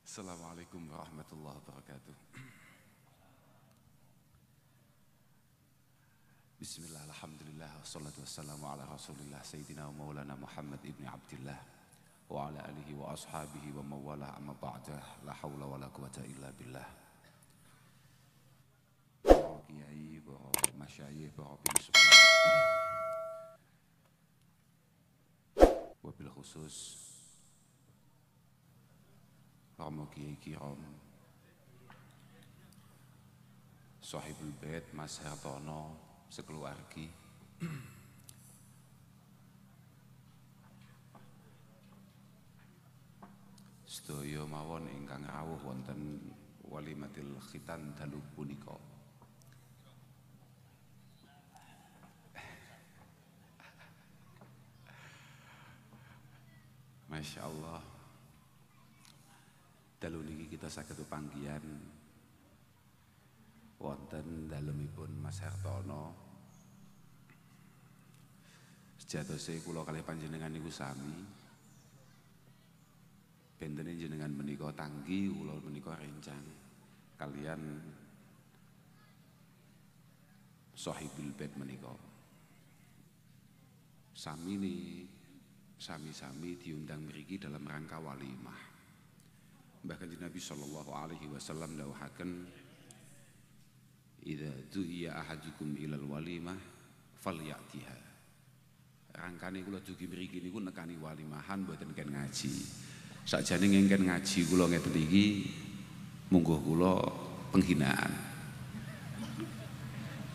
Assalamualaikum warahmatullahi wabarakatuh. Bismillah, alhamdulillah, wassalatu wassalamu ala rasulillah Sayyidina wa maulana Muhammad ibn Abdillah wa ala alihi wa ashabihi wa mawalah amma ba'dah. La hawla wa la quwata illa billah. Para kiai, para masyayikh, para pengasuh, wabil khusus Romo Kiai Kiram, Sahibul Bait Mas Hartono sekeluargi, sedaya mawon ingkang rawuh wonten walimatil khitan dalu punika. Masya Allah, dalu niki kita saged panggihan wonten dalemipun Mas Hartono. Sejatose kula kalih panjenengan niku sami. Bentene jenengan menika tanggi, kula menika rencang kalian Sahibul Bait menika. Sami-sami diundang mriki dalam rangka walimah. Bahkan Nabi sallallahu alaihi wasallam dawuhaken, idza du'iya ahadukum ilal walimah falyatiha. Rangkane kula dugi mriki niku nekani walimahan mboten ken ngaji. Sakjane ngengken ngaji kula ngeten iki mungguh kula penghinaan.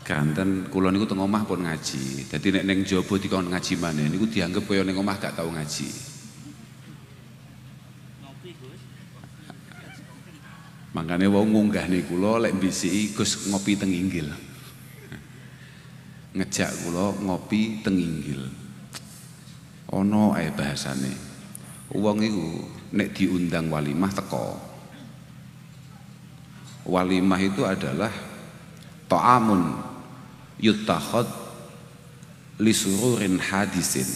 Kanten kula niku teng omah pun ngaji. Dadi nek ning jaba dikon ngaji maneh niku dianggep kaya ning omah gak tau ngaji. Makanya wong ngunggah nih kula lek mbisi Gus ngopi teng Inggil. Ngejak kula ngopi teng Inggil. Ono ae bahasane. Wong iku nek diundang walimah teko. Walimah itu adalah ta'amun yutakhad li sururin hadisin.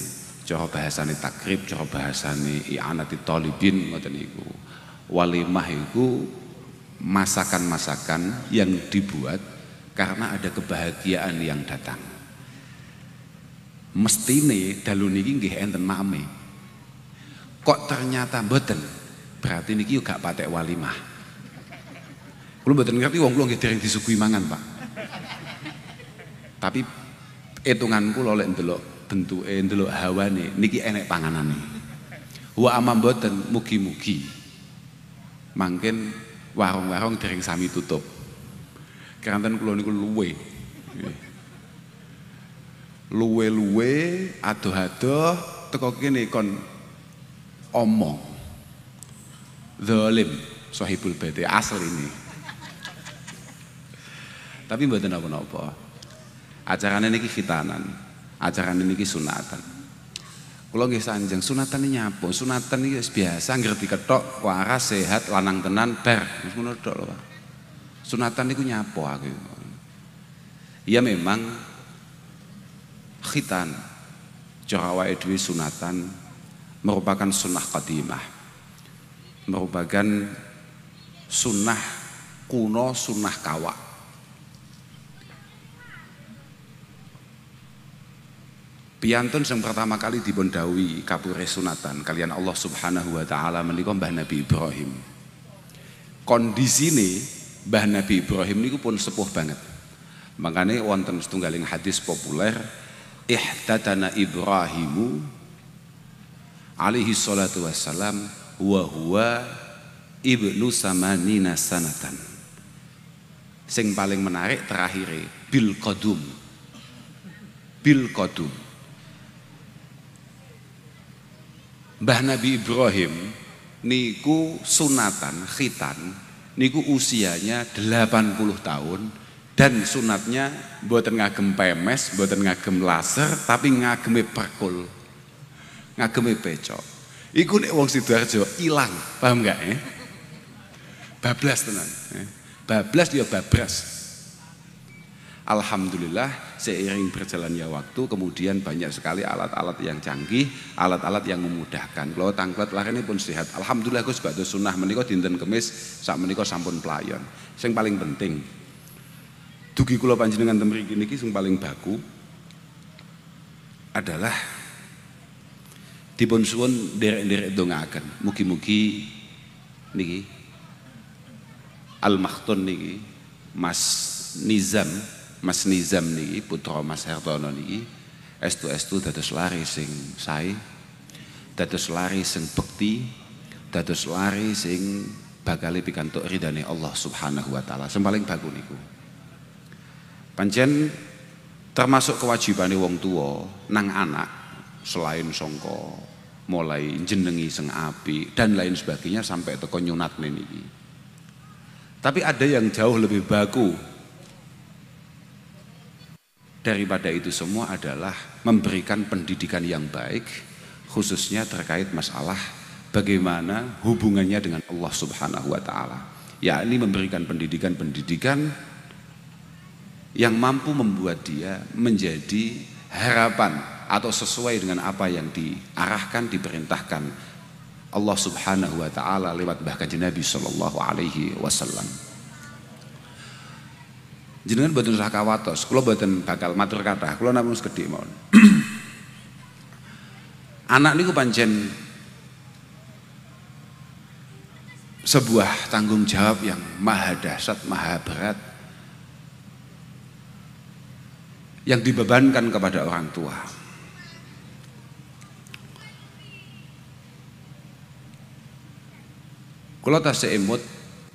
Cara bahasane takrib, cara bahasane i'anati talibin ngoten niku. Walimah iku masakan-masakan yang dibuat karena ada kebahagiaan yang datang. Mestine dalu niki nggih enten mame. Kok ternyata mboten, berarti niki gak patek walimah. Kula mboten ngerti wong kula nggih dereng disuguhi mangan, Pak. Tapi hitungan kula lek ndelok bentuke, ndelok hawane niki enek panganane. Wa ama mboten mugi-mugi mangken warung-warung dereng sami tutup. Kanten kula niku luwe adoh-adoh teko kene kon omong. Zalim Sahibul Bait asli ini. Tapi mboten napa-napa. Acarane niki khitanan, acarane niki sunatan. Kula nggih sanjang sunatan iki nyapa? Sunatan iki wis biasa ngerti kethok, waras, sehat, lanang tenan, ber. Wis ngono tok lho, Pak. Sunatan niku nyapa aku. Ya memang khitan cara awake dhewe sunatan merupakan sunnah qadimah. Merupakan sunnah kuno, sunnah kawak. Piyantun yang pertama kali dipun dawuhi kapure sunatan kalian Allah Subhanahu wa taala menika Mbah Nabi Ibrahim. Kondisine Mbah Nabi Ibrahim niku pun sepuh banget. Makanya wonten setunggaling hadis populer, ihtatana Ibrahimu alaihi salatu wassalam wa huwa ibnu samanina sanatan. Sing paling menarik terakhir bil qadum. Mbah Nabi Ibrahim niku sunatan khitan niku usianya 80 tahun dan sunatnya mboten ngagem pemes, mboten ngagem laser, tapi ngageme perkul, ngageme pecok. Iku nek wong Sidoarjo ilang, paham enggak ya? Bablas tenan. Bablas dia babras. Alhamdulillah seiring berjalannya waktu kemudian banyak sekali alat-alat yang canggih, alat-alat yang memudahkan. Kalau tangklet larene pun sehat. Alhamdulillah Gus badhe sunah menika dinten Kemis sak menika sampun playon. Sing paling penting dugi kula panjenengan ten mriki niki sing paling baku adalah dipun suwun nderek-nderek ndongaaken. Mugi-mugi niki Al-Makhtun niki Mas Nizam niki putra Mas Hartono niki estu dados lari sing sae, dados lari sing bekti, dados lari sing bakal pikantuk ridane Allah Subhanahu wa taala. Sing paling baku niku. Pancen termasuk kewajibane wong tua nang anak selain songko mulai jenengi sing apik dan lain sebagainya sampai teko nyunatne niki. Tapi ada yang jauh lebih baku daripada itu semua adalah memberikan pendidikan yang baik, khususnya terkait masalah bagaimana hubungannya dengan Allah Subhanahu wa taala. Yakni memberikan pendidikan yang mampu membuat dia menjadi harapan atau sesuai dengan apa yang diarahkan, diperintahkan Allah Subhanahu wa taala lewat bahkan Nabi sallallahu alaihi wasallam. Jenengan boten usah kawatos, kula boten bakal matur kathah, kula namung sekedhik mawon. Anak niku pancen sebuah tanggung jawab yang maha dahsyat, maha berat yang dibebankan kepada orang tua. Kula tasih emut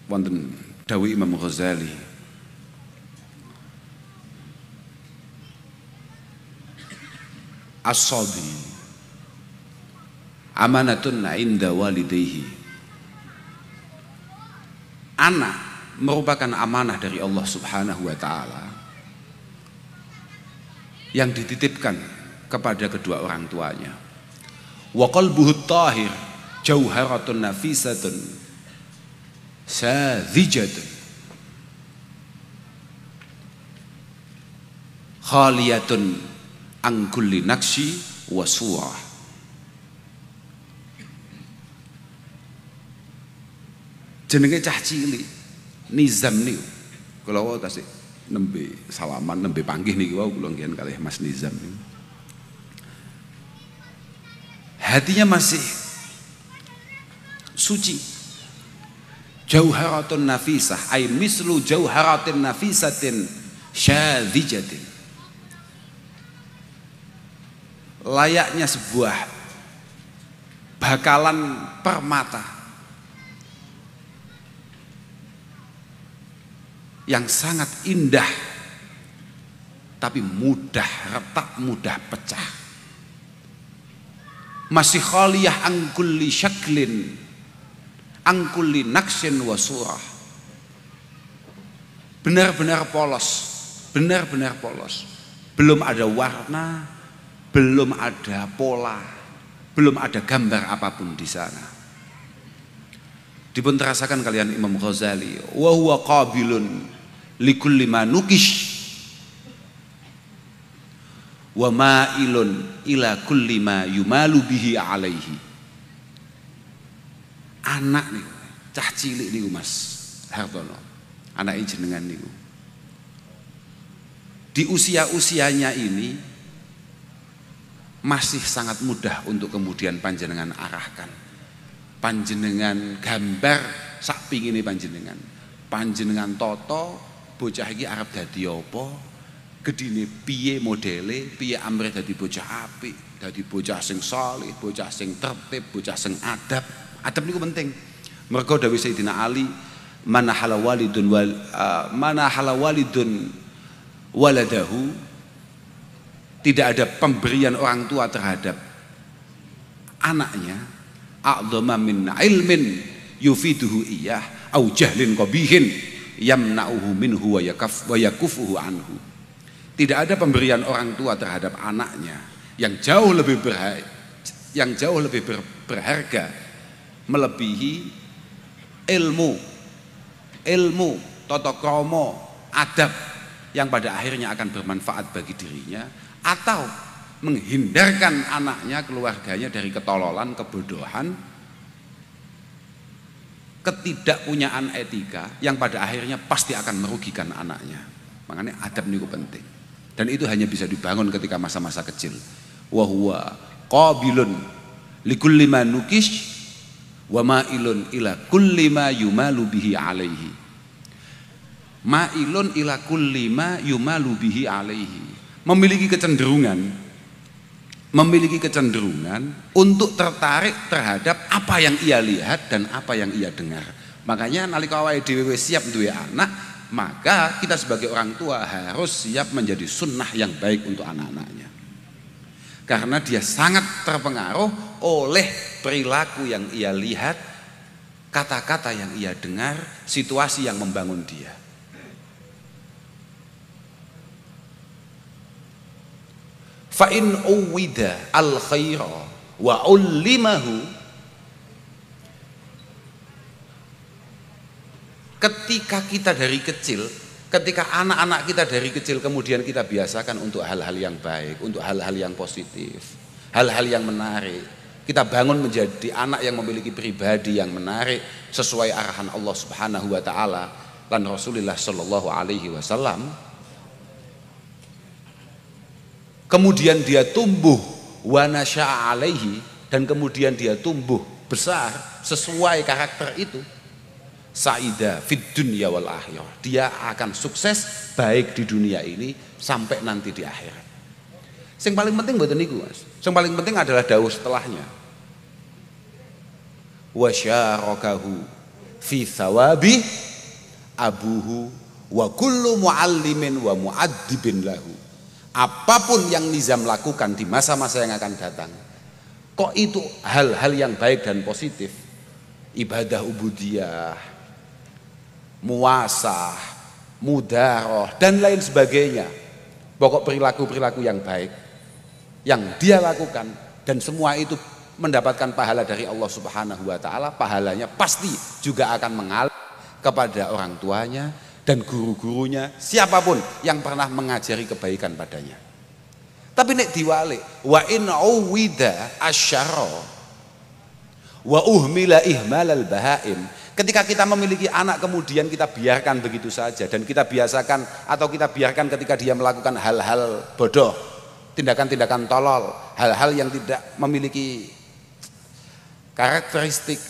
wonten dawuh Imam Ghazali. As-sabi amanatun inda walidayhi. Anak merupakan amanah dari Allah Subhanahu wa taala yang dititipkan kepada kedua orang tuanya. Wa qalbuhu tahir jauharatun nafisatun sadzijatun khaliyatun angkulli naksi wa surah. Jenenge cah cilik Nizam niku kula wau tasih nembe salaman nembe panggih niki wau kula nggih kalih Mas Nizam niku. Hatinya masih suci. Jauharatun nafisah ay mislu jauharatin nafisatin syadhijatin. Layaknya sebuah bakalan permata yang sangat indah tapi mudah retak, mudah pecah. Masih khaliyah angkulli syaklin angkulli naksin wa surah. Benar-benar polos, benar-benar polos. Belum ada warna, belum ada pola, belum ada gambar apapun di sana. Dipun terasakan kalian Imam Ghazali, wa huwa qabilun likulli ma nukish wa ma'ilun ila kulli ma yumalu bihi alaihi. Anak nih, cah cilik niku Mas Hartono, anak jenengan niku. Di usia-usianya ini masih sangat mudah untuk kemudian panjenengan arahkan, panjenengan gambar sak pingine panjenengan, panjenengan toto bocah iki arep dadi apa, gedine piye modele, piye amrih dadi bocah apik, dadi bocah sing saleh, bocah sing tertib, bocah sing adab. Adab niku penting. Mergo dawuh Sayyidina Ali, mana halawalidun waladahu. Tidak ada pemberian orang tua terhadap anaknya a'dhama min ilmin yufiduhu iyah au jahlin qabihin yamna'uhu minhu wa yakufuhu anhu. Tidak ada pemberian orang tua terhadap anaknya yang jauh lebih berharga melebihi ilmu tata krama, adab yang pada akhirnya akan bermanfaat bagi dirinya, atau menghindarkan anaknya, keluarganya dari ketololan, kebodohan, ketidakpunyaan etika yang pada akhirnya pasti akan merugikan anaknya. Makanya adab niku penting. Dan itu hanya bisa dibangun ketika masa-masa kecil. Wa huwa qabilun likulli ma nukish wa ma'ilun ila kulli ma yumalu bihi alaihi. Ma'ilun ila kulli ma yumalu bihi alaihi. Memiliki kecenderungan untuk tertarik terhadap apa yang ia lihat dan apa yang ia dengar. Makanya nalika awake dhewe siap duwe anak, maka kita sebagai orang tua harus siap menjadi sunnah yang baik untuk anak-anaknya. Karena dia sangat terpengaruh oleh perilaku yang ia lihat, kata-kata yang ia dengar, situasi yang membangun dia. Fa in uwida al khaira wa ullimahu, ketika kita dari kecil, ketika anak-anak kita dari kecil kemudian kita biasakan untuk hal-hal yang baik, untuk hal-hal yang positif, hal-hal yang menarik, kita bangun menjadi anak yang memiliki pribadi yang menarik sesuai arahan Allah Subhanahu wa taala dan Rasulullah sallallahu alaihi wasallam. Kemudian dia tumbuh wa nasya'a alaihi, dan kemudian dia tumbuh besar sesuai karakter itu, sa'ida fid dunya wal akhirah, dia akan sukses baik di dunia ini sampai nanti di akhirat. Yang paling penting mboten niku, Mas. Yang paling penting adalah dawuh setelahnya. Wa syarakahu fi thawabi abuhu wa kullu muallimin wa muaddibin lahu. Apapun yang Nizam lakukan di masa-masa yang akan datang, kok itu hal-hal yang baik dan positif, ibadah ubudiyah, muasah, mudaroh, dan lain sebagainya, pokok perilaku-perilaku yang baik yang dia lakukan, dan semua itu mendapatkan pahala dari Allah Subhanahu wa taala, pahalanya pasti juga akan mengalir kepada orang tuanya dan guru-gurunya, siapapun yang pernah mengajari kebaikan padanya. Tapi nek diwalik, wa in uwida asyara wa uhmila ihmalal bahaim, ketika kita memiliki anak kemudian kita biarkan begitu saja dan kita biasakan atau kita biarkan ketika dia melakukan hal-hal bodoh, tindakan-tindakan tolol, hal-hal yang tidak memiliki karakteristik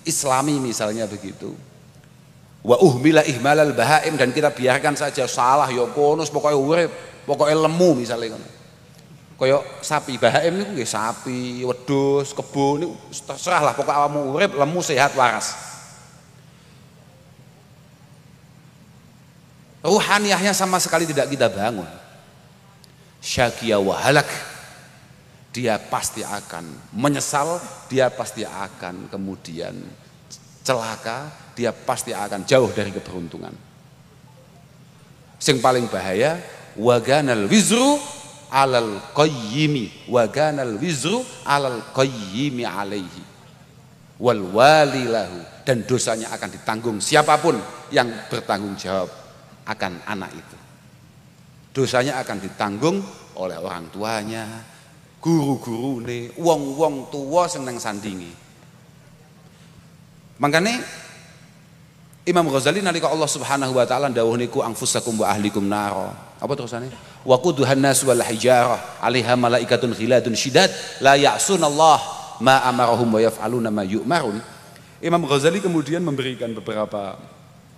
Islami misalnya begitu. Wa uhmila ihmalal bahaim, dan kita biarkan saja salah ya kono pokoke urip, pokoke lemu misalnya ngono. Kaya sapi bahaim niku nggih sapi, wedhus, kebo niku terserah lah pokoke awakmu urip lemu sehat waras. Ruhaniyahnya sama sekali tidak kita bangun. Syaqiya wa halak. Dia pasti akan menyesal, dia pasti akan kemudian celaka, dia pasti akan jauh dari keberuntungan. Yang paling bahaya, waganal wizru alal qayyimi, waganal wizru alal qayyimi alaihi wal walilahu, dan dosanya akan ditanggung siapapun yang bertanggung jawab akan anak itu. Dosanya akan ditanggung oleh orang tuanya, guru-gurune, wong-wong tuwa sing nang sandingi. Makanya Imam Ghazali nalika Allah Subhanahu wa taala dawuh niku anfusakum wa ahlikum naro. Apa terusane? Wa quduhan nas wal hijarah 'alaiha malaikatun ghiladun syidad la ya'sunallah ma amarahum wa yaf'aluna ma yu'marun. Imam Ghazali kemudian memberikan beberapa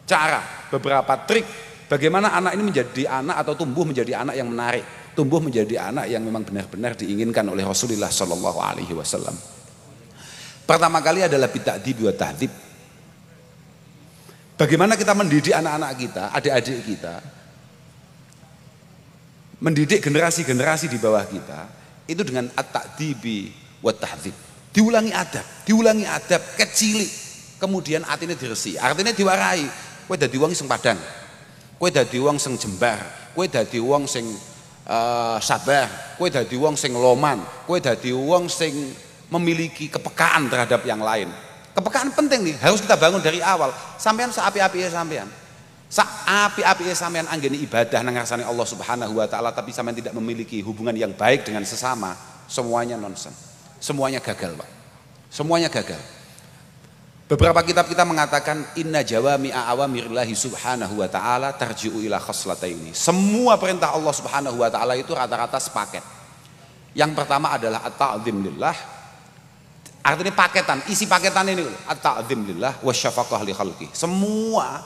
cara, beberapa trik bagaimana anak ini menjadi anak atau tumbuh menjadi anak yang menarik, tumbuh menjadi anak yang memang benar-benar diinginkan oleh Rasulullah sallallahu alaihi wasallam. Pertama kali adalah bita'dib wa tahdib. Bagaimana kita mendidik anak-anak kita, adik-adik kita, mendidik generasi-generasi di bawah kita, itu dengan at-ta'dibi wa tahdib. Diulangi adab kecilik, kemudian atine diresi, artinya diwarai. Kowe dadi wong sing padang, kowe dadi wong sing jembar, kowe dadi wong sing sabar, kowe dadi wong sing loman, kowe dadi wong sing memiliki kepekaan terhadap yang lain. Kepekaan penting nih, harus kita bangun dari awal. Sampean seapi-api ya sampean. Sak api-api sampean anggene ibadah nang ngarsane Allah Subhanahu wa taala tapi sampean tidak memiliki hubungan yang baik dengan sesama, semuanya nonsen. Semuanya gagal, Pak. Semuanya gagal. Beberapa kitab kita mengatakan inna jawami'a awamirillahi subhanahu wa ta'ala tarji'u ila khoslataini. Semua perintah Allah Subhanahu wa taala itu rata-rata sepaket. Yang pertama adalah at-ta'zim lillah. Artinya paketan, isi paketan ini at-ta'zim lillah wa syafaqah li khalqi. Semua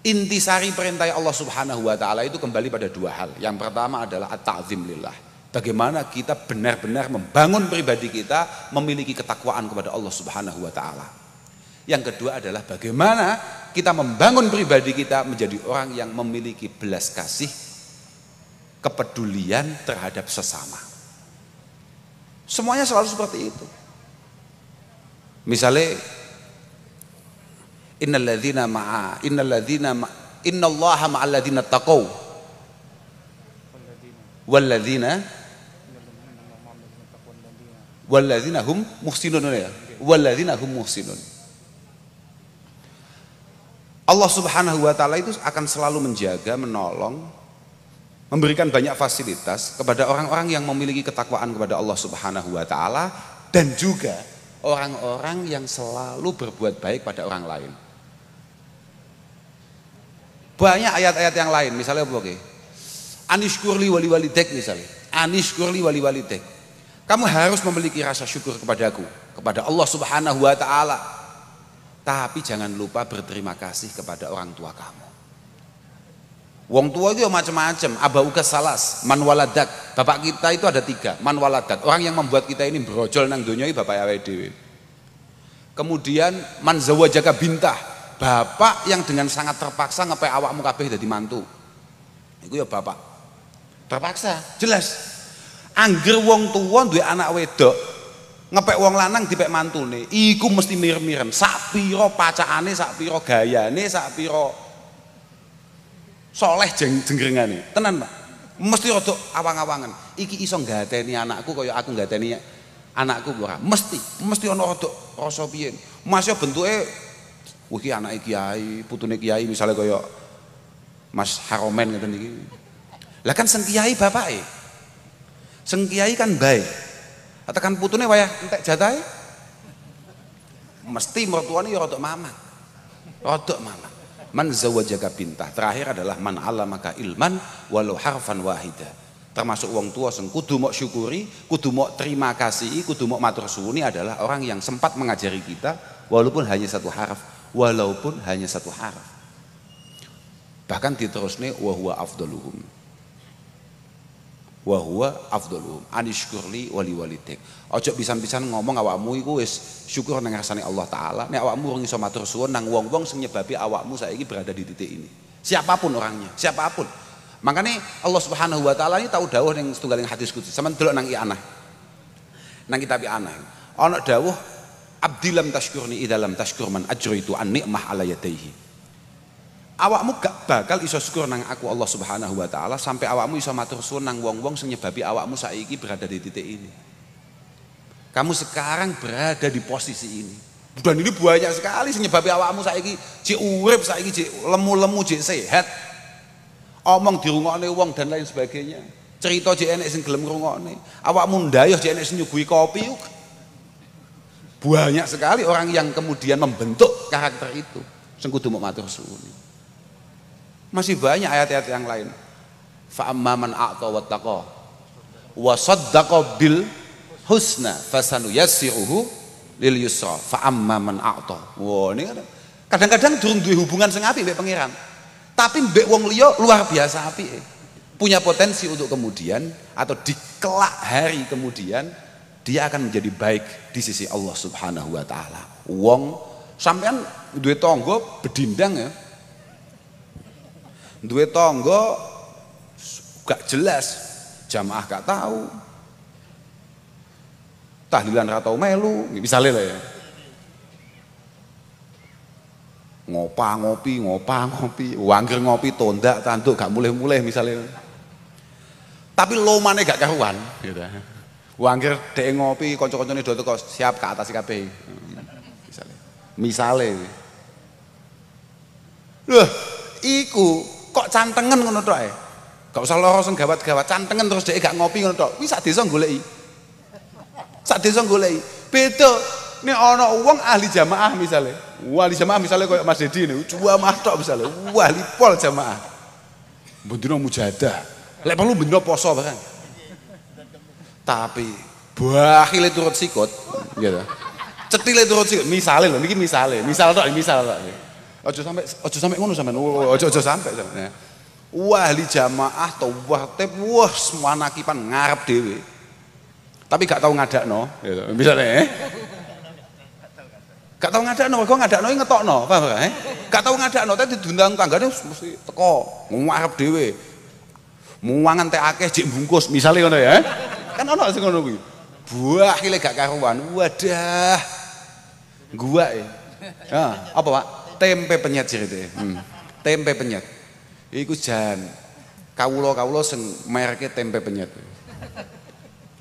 intisari perintah Allah Subhanahu wa taala itu kembali pada dua hal. Yang pertama adalah at-ta'zim lillah. Bagaimana kita benar-benar membangun pribadi kita memiliki ketakwaan kepada Allah Subhanahu wa taala. Yang kedua adalah bagaimana kita membangun pribadi kita menjadi orang yang memiliki belas kasih, kepedulian terhadap sesama. Semuanya selalu seperti itu. Misalnya innallaha ma'al ladzina taqaw walladzina hum muhsinun ya. Walladzina hum muhsinun. Allah Subhanahu wa taala itu akan selalu menjaga, menolong, memberikan banyak fasilitas kepada orang-orang yang memiliki ketakwaan kepada Allah Subhanahu wa taala dan juga orang-orang yang selalu berbuat baik pada orang lain. Banyak ayat-ayat yang lain, misalnya apa oke? Anishkurli wali walidek misalnya. Anishkurli wali walidek. Kamu harus memiliki rasa syukur kepadaku, kepada Allah Subhanahu wa taala. Tapi jangan lupa berterima kasih kepada orang tua kamu. Wong tua itu macam-macam, abauka salas, man waladak. Bapak kita itu ada 3, man waladak. Orang yang membuat kita ini brojol nang donya iki bapak awake dhewe. Kemudian man zawajaka bintah. Bapak yang dengan sangat terpaksa ngepek awakmu kabeh dadi mantu. Iku ya bapak. Terpaksa, jelas. Angger wong tua duwe anak wedok, ngepek wong lanang dipek mantune, iku mesti mir-miren. Sak pira pacakane, sak pira gayane, sak pira soleh jengrengane. Tenan, Pak. Mesti rada awang-awangan. Iki iso nggateni anakku kaya aku nggateni anakku ora. Mesti ana rada rasa piye. Mas yo bentuke iki anake kiai, putune kiai misalnya kaya Mas Haromen ngeten iki. Lah kan sing kiai bapake. Sing kiai kan bae. Tekan putune wayah entek jatahe. Mesti mertuane ya rada mamang. Rada mamang. Man zawajaka bintah. Terakhir adalah man 'allamaka ilman walau harfan wahida. Termasuk wong tua sing kudu mok syukuri, kudu mok terima kasih, kudu mok matur suwuni adalah orang yang sempat mengajari kita walaupun hanya satu harf. Walaupun hanya satu harf. Bahkan diterusne wa huwa afdaluhum. Wa huwa afdaluhum. Anishkurli wali walidek. Ojo pisan-pisan ngomong awakmu iku wis syukur nang ngarsane Allah taala. Nek awakmu ora iso matur suwun nang wong-wong sing nyebabi awakmu saiki berada di titik ini. Siapapun orangnya, siapapun. Makanya Allah Subhanahu wa taala ini tahu dawuh ning setunggaling hadis qudsi. Sampeyan delok nang I'anah. Nang kitab I'anah. Ana dawuh abdilam tashkurni idalam tashkur man ajraitu an ni'mah ala yadayhi. Awakmu gak bakal iso syukur nang aku Allah Subhanahu wa taala sampai awakmu iso matur suwun nang wong-wong sing nyebabi awakmu saiki berada di titik ini. Kamu sekarang berada di posisi ini. Dan ini banyak sekali sing nyebabi awakmu saiki jek urip, saiki jek lemu-lemu, jek sehat. Omong dirungokne wong dan lain sebagainya. Cerita jek enek sing gelem ngrungokne. Awakmu ndayoh jek enek sing nyuguhi kopi. Banyak sekali orang yang kemudian membentuk karakter itu. Sing kudu mok matur suwun. Masih banyak ayat-ayat yang lain. Fa amman a'ta wattaqa wa saddaqa bil husna fasanuyassiruhu lil yusra. Fa amman a'ta. Wah, ini kadang-kadang durung duwe hubungan sing apik mbek pangeran. Tapi mbek wong liya luar biasa apike. Punya potensi untuk kemudian atau di kelak hari kemudian dia akan menjadi baik di sisi Allah Subhanahu wa taala. Wong sampean duwe tangga bedindang ya. Duwe tangga gak jelas, jamaah gak tahu. Tahlilan ra tau melu, misale lah ya. Ngopi, wangger ngopi tondak tanduk gak mulih-mulih misalnya. Tapi lomane gak karuan gitu. Wangger dhek ngopi kanca-kancane do teko siap ke atas kabeh. Misale. Loh, iku kok cantengen ngono tok ae. Gak usah lara sing gawat-gawat, cantengen terus dhek gak ngopi ngono tok. Kuwi sak desa goleki. Sak desa goleki. Beda nek ana wong ahli jamaah misale. Ahli jamaah misale koyo Mas Dedi niku jamaah tok misale. Ahli pol jamaah. Bendina mujahadah. Lek perlu bendina poso barang. Tapi bakhile turut sikut, gitu. Cetile turut sikut. Misale lho, niki misale. Misal tok. Ojo sampai ngono sampean. Ojo sampai sampean. Ahli jamaah tawatib wah semua nakipan ngarep dhewe. Tapi gak tau ngadakno, gitu. Misale gak tau ngadakno, kok ngadakno ngetokno, paham gak? Gak tau ngadakno, tapi diundang tanggane mesti teko ngarep dhewe. Muangan teh akeh jek bungkus, misale ngono ya. Kan ono sing ngono kuwi. Buahile gak karuan. Wadah. Gua ya. Apa, Pak? Tempe penyet cerite. Tempe penyet. Iku jan kawula-kawula sing mereke tempe penyet.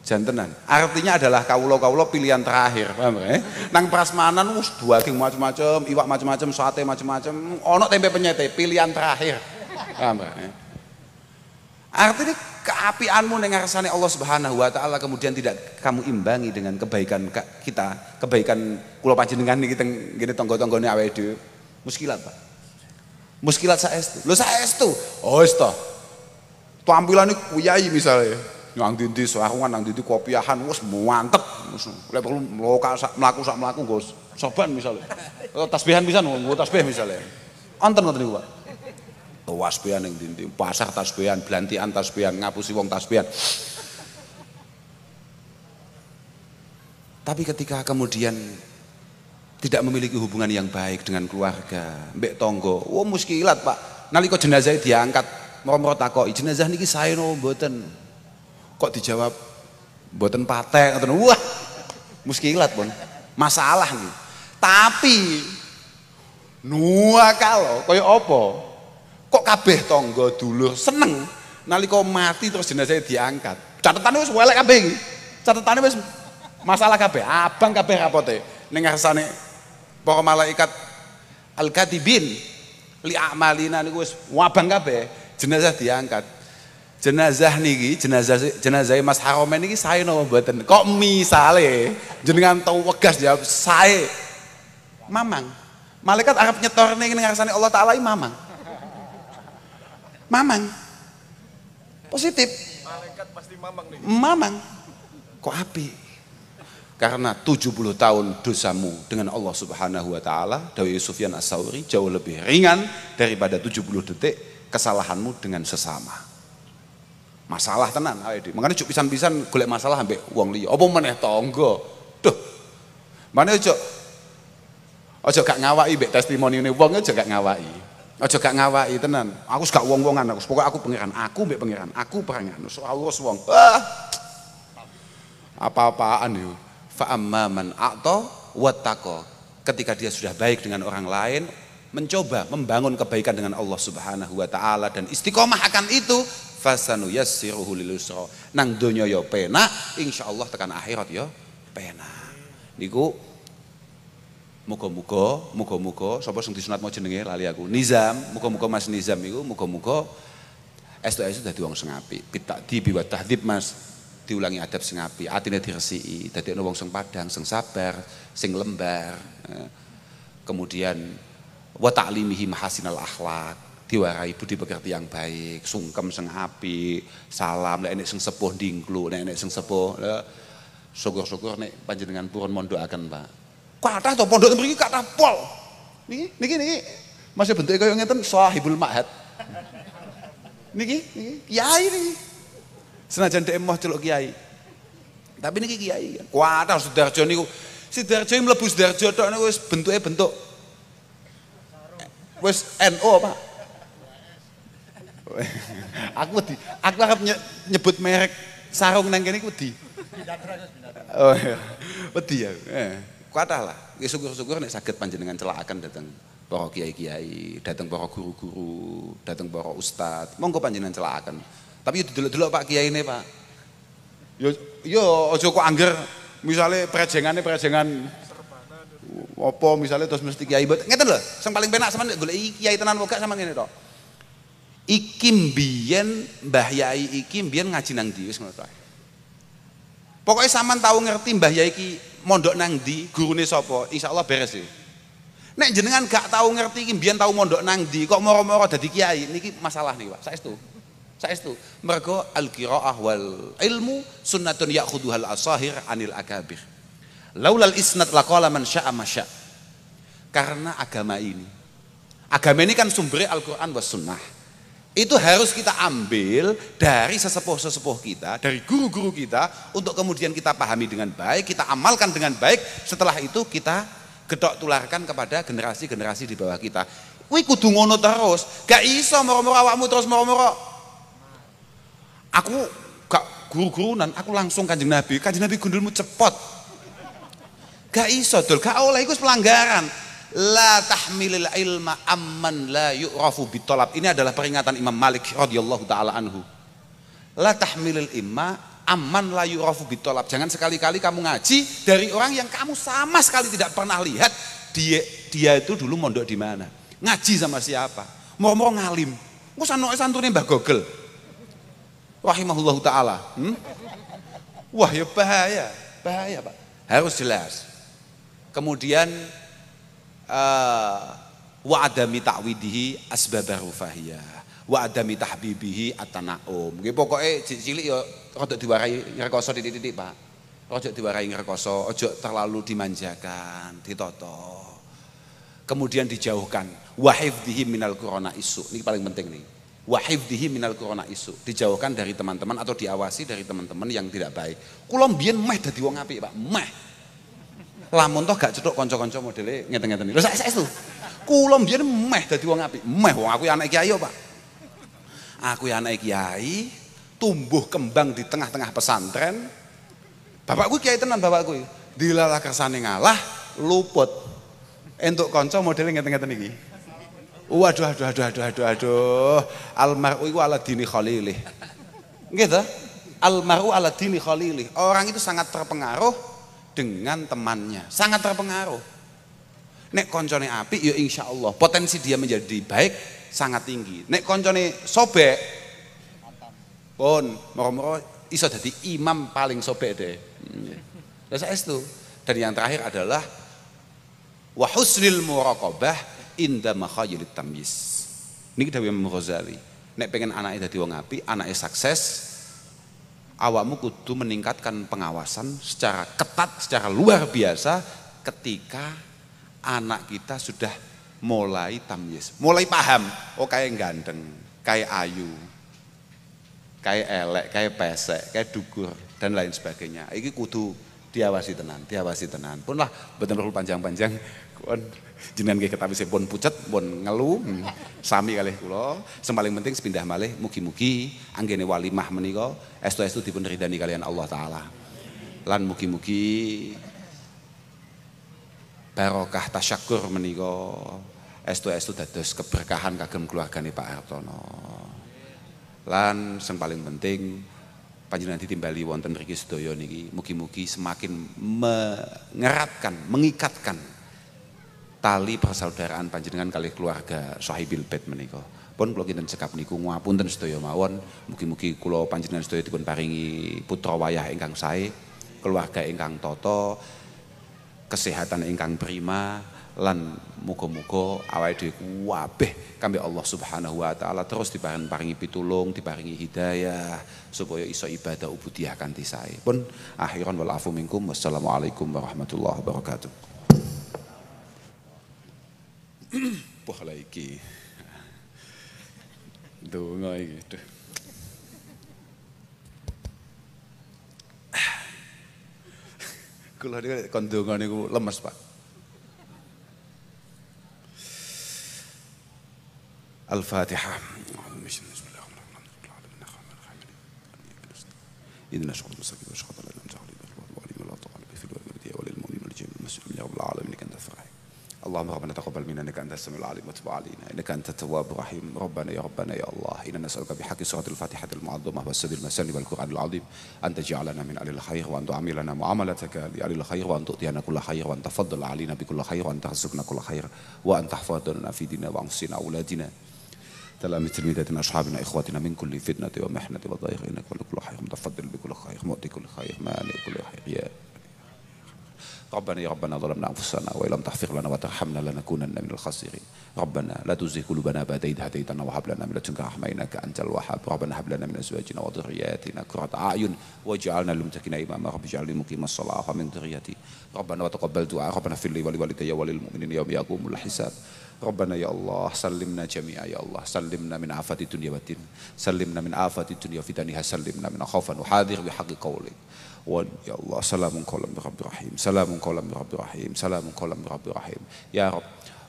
Jan tenan. Artinya adalah kawula-kawula pilihan terakhir, paham ya? Nang prasmanan wis daging macam-macam, iwak macam-macam, sate macam-macam, ono tempe penyete pilihan terakhir. Paham ya? Artinya keapianmu ning ngarsane Allah Subhanahu wa taala kemudian tidak kamu imbangi dengan kebaikan kita, kebaikan kula panjenengan niki teng ngene tangga-tanggane awake dhewe. Muskilat, Pak. Muskilat saestu. Lho saestu. Oh wis to. Tampilane kuyai misale. Nang ndi sarungan nang ndi kopiahan wis mantep. Lek perlu mlaku sak mlaku nggo soban misale. Tasbihan pisan nggo tasbih misale. Onten ngoten niku, Pak. Tasbihan yang dinti, pasar tasbihan, belantian tasbihan, ngapusi wong tasbihan. Tapi ketika kemudian tidak memiliki hubungan yang baik dengan keluarga, mbek tonggo, oh muskilat Pak. Nalika jenazah diangkat, moro-moro takoki, jenazah niki sae no mboten. Kok dijawab mboten patek ngoten. Wah, muskilat pun. Masalah nih. Tapi kalau kaya apa? Kok kabeh tangga dulur seneng nalika mati terus jenazah diangkat. Catetane wis welek kabeh iki. Catetane wis masalah kabeh, abang kabeh rapote. Ning ngarsane para malaikat al-katibin li a'malina niku wis abang kabeh, jenazah diangkat. Jenazah niki, jenazah Mas Haromen niki sae napa mboten? Kok misale jenengan tau wegas jawab sae. Mamang. Malaikat arep nyetorne ning ngarsane Allah taala iki mamang. Mamang. Positif. Malaikat pasti mamang nih. Mamang. Kok api? Karena 70 tahun dosamu dengan Allah Subhanahu wa taala, Dawi Sufyan As-Sauri jauh lebih ringan daripada 70 detik kesalahanmu dengan sesama. Masalah tenan awake dhewe. Makane cuk pisan-pisan golek masalah ambek wong liya. Apa meneh tangga. Duh. Mane ojo gak ngawaki mbek testimonine wong aja gak ngawaki. Aja gak ngawaki tenan. Aku gak wong-wongan aku. Pokoke aku pangeran, aku mbek pangeran, aku perangan. Saurus wong. Apa-apaan yo. Fa amma man a'ta wattaqa. Ketika dia sudah baik dengan orang lain, mencoba membangun kebaikan dengan Allah Subhanahu wa taala dan istiqomah akan itu, fasanu yassiruhu lil usra. Nang donya yo penak, insyaallah tekan akhirat yo penak. Niku muga-muga sapa sing disunat mau jenenge lali aku. Nizam, muga-muga Mas Nizam iku muga-muga estu-estu dadi wong sing apik. Bitakdi wa tahdib Mas. Diulangi adab sing apik, atine diresiki, dadekno wong sing padhang, sing sabar, sing lembar. Kemudian wa ta'limihi mahasinal akhlak, diwarai budi pekerti yang baik, sungkem sing apik, salam nek enek sing sepuh ndingklu, nek enek sing sepuh syukur-syukur nek panjenengan purun mondokaken, Pak. Kathah to pondok mriki kathah pol. Niki masih bentuke kaya ngeten sahibul ma'had. Niki kiai niki. Senajan dhek emoh celuk kiai. Tapi niki kiai. Kathah Sidarjo niku. Sidarjo mlebu Sidarjo tok niku wis bentuke bentuk wis NU, Pak. Aku arep nyebut merek sarung nang kene ku wedi. Oh iya. Wedi ya. Kathah lah. Syukur-syukur nek saged panjenengan celakaken dhateng para kiai-kiai, dhateng para guru-guru, dhateng para ustad. Monggo panjenengan celakaken. Tapi delok-delok Pak kiyaine, Pak. Yo aja kok angger misale prejengan Apa misalnya terus mesti kiai buat ngeten lho, sing paling penak sampean golek kiai tenan kok gak sama ngene tok. Iki mbiyen Mbah Yai iki mbiyen ngaji nang ndi wis ngono tok. Pokoke sampean tahu ngerti Mbah Yai iki mondok nang ndi, gurune sapa, insyaallah beres iki. Nek jenengan gak tahu ngerti iki mbiyen tahu mondok nang ndi, kok moro-moro dadi kiai, niki masalah niki Pak. Saestu. Mergo al-qiraah wal ilmu sunnatun ya'khuduhal asahir anil akabir. Laulal isnad laqala man syaa masya. Karena agama ini kan sumbernya Al-Qur'an was sunnah. Itu harus kita ambil dari sesepuh-sesepuh kita, dari guru-guru kita untuk kemudian kita pahami dengan baik, kita amalkan dengan baik. Setelah itu kita gedok tularkan kepada generasi-generasi di bawah kita. Kuwi kudu ngono terus. Gak iso moro-moro awakmu terus moro-moro. Aku gak guru-gurunan, aku langsung Kanjeng Nabi gundulmu cepot. Gak iso dul, gak oleh iku pelanggaran. La tahmilil ilma amman la yu'rafu bitolab. Ini adalah peringatan Imam Malik radhiyallahu taala anhu. La tahmilil ilma amman la yu'rafu bitolab. Jangan sekali-kali kamu ngaji dari orang yang kamu sama sekali tidak pernah lihat dia itu dulu mondok di mana, ngaji sama siapa, mau ngalim. Engko santune Mbah Gogel rahimahullahu taala. Wah ya bahaya Pak. Harus jelas. Kemudian wa adami ta'widihi asbabah rufahiyah wa adami tahbibihi at-tana'um. Nggih pokoke cilik ya rada diwarai ngrekoso titik-titik Pak. Rada diwarai ngrekoso, aja terlalu dimanjakan, ditoto. Kemudian dijauhkan wa hifdhihi minal qurana isu. Ini paling penting nih. Wa hifdhihi minal qurana isu. Dijauhkan dari teman-teman atau diawasi dari teman-teman yang tidak baik. Kula mbiyen meh dadi wong apik Pak, meh. Lamun toh gak cetuk kanca-kanca modele ngeten-ngeten iki. Lho saestu. Kula mbiyen meh dadi wong apik. Meh wong aku anak kiai Pak. Aku anak kiai, tumbuh kembang di tengah-tengah pesantren. Bapakku kiai tenan bapakku. Dilalah kersane ngalah, luput. Entuk kanca modele ngeten-ngeten iki. Waduh. Almar'u iku ala dini khalilih. Nggih ta? Almar'u ala dini khalilih. Orang itu sangat terpengaruh dengan temannya, sangat terpengaruh. Nek koncone apik ya insyaallah potensi dia menjadi baik sangat tinggi. Nek koncone sobek pun moro-moro iso dadi imam paling sobek deh. Lah saestu. Dan yang terakhir adalah wa husnil muraqabah inda makhayilit tamyiz. Niki dawuh Imam Ghazali. Nek pengen anake dadi wong apik, anake sukses, awakmu kudu meningkatkan pengawasan secara ketat, secara luar biasa ketika anak kita sudah mulai tamyiz, mulai paham, oh kayak ganteng, kayak ayu, kayak elek, kayak pesek, kayak dugur dan lain sebagainya. Iki kudu diawasi tenan. Pun lah mboten perlu panjang-panjang. Kon jenengan nggih ketawi pun pucet, pun ngelu, sami kalih kula. Sing paling penting sepindah malih mugi-mugi anggene walimah menika estu-estu dipun ridani kalian Allah taala. Lan mugi-mugi barokah tasyakur menika estu-estu dados keberkahan kagem keluargane Pak Hartono. Lan sing paling penting panjenengan ditimbali wonten mriki sedaya niki mugi-mugi semakin mengeratkan, mengikatkan tali persaudaraan panjenengan kalih keluarga Sahibil Bait menika. Pun kula kinten cekap niku ngapunten sedaya mawon, mugi-mugi kula panjenengan sedaya dipun paringi putra wayah ingkang sae, keluarga ingkang tata, kesehatan ingkang prima, lan muga-muga awake dhewe kabeh kangge Allah Subhanahu wa taala terus diparingi pitulung, diparingi hidayah supaya iso ibadah ubudiyah kanthi sae. Pun akhiran wal afu minkum. Wassalamualaikum warahmatullahi wabarakatuh. Wah lagi donga iki. Kula niku kon donga niku lemes, Pak. Al-Fatihah. إذن شكر المساكين وشكر الله لنا تعالى والله لا تعالى في الوالدين والمؤمنين والجميع المسلمين يا رب العالمين كنت فرحي اللهم ربنا تقبل منا انك انت السميع العليم وتب علينا انك انت التواب الرحيم. ربنا يا الله انا نسالك بحق سوره الفاتحه المعظمه والسبيل المسني والقران العظيم ان تجعلنا من اهل الخير وان تعاملنا معاملتك لاهل الخير وان تؤتينا كل خير وان تفضل علينا بكل خير وان ترزقنا كل خير وان تحفظنا في ديننا وانفسنا اولادنا تلاميذ تلميذاتنا اصحابنا اخواتنا من كل فتنه ومحنه وضيق انك ولكل خير متفضل بكل خير مؤتي كل خير مانع كل خير يا ربنا يا ربنا ظلمنا انفسنا وان لم تغفر لنا وترحمنا لنكونن من الخاسرين. ربنا لا تزغ قلوبنا بعد إذ هديتنا وهب لنا من لدنك رحمة إنك أنت الوهاب. ربنا هب لنا من أزواجنا وذرياتنا قرة أعين واجعلنا للمتقين إماما. رب اجعلني مقيم الصلاة ومن ذريتي. ربنا وتقبل دعاء. ربنا اغفر لي ولوالدي وللمؤمنين يوم يقوم الحساب. ربنا يا الله سلمنا جميعا يا الله سلمنا من آفات الدنيا والدين سلمنا من آفات الدنيا وفتنها سلمنا من خوف وحاذر بحق قولك. يا الله سلام قولا من رب رحيم سلام قولا من رب رحيم سلام قولا من رب رحيم. يا رب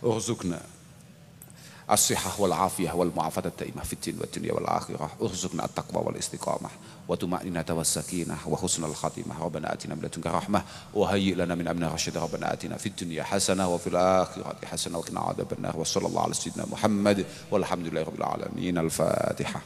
ارزقنا الصحة والعافية والمعافاة الدائمة في الدين والدنيا والآخرة. ارزقنا التقوى والاستقامة وطمأنينة والسكينة وحسن الخاتمة. ربنا آتنا من لدنك رحمة وهيئ لنا من أمرنا رشدا. ربنا آتنا في الدنيا حسنة وفي الآخرة حسنة وقنا عذاب النار. وصلى الله على سيدنا محمد والحمد لله رب العالمين. الفاتحة.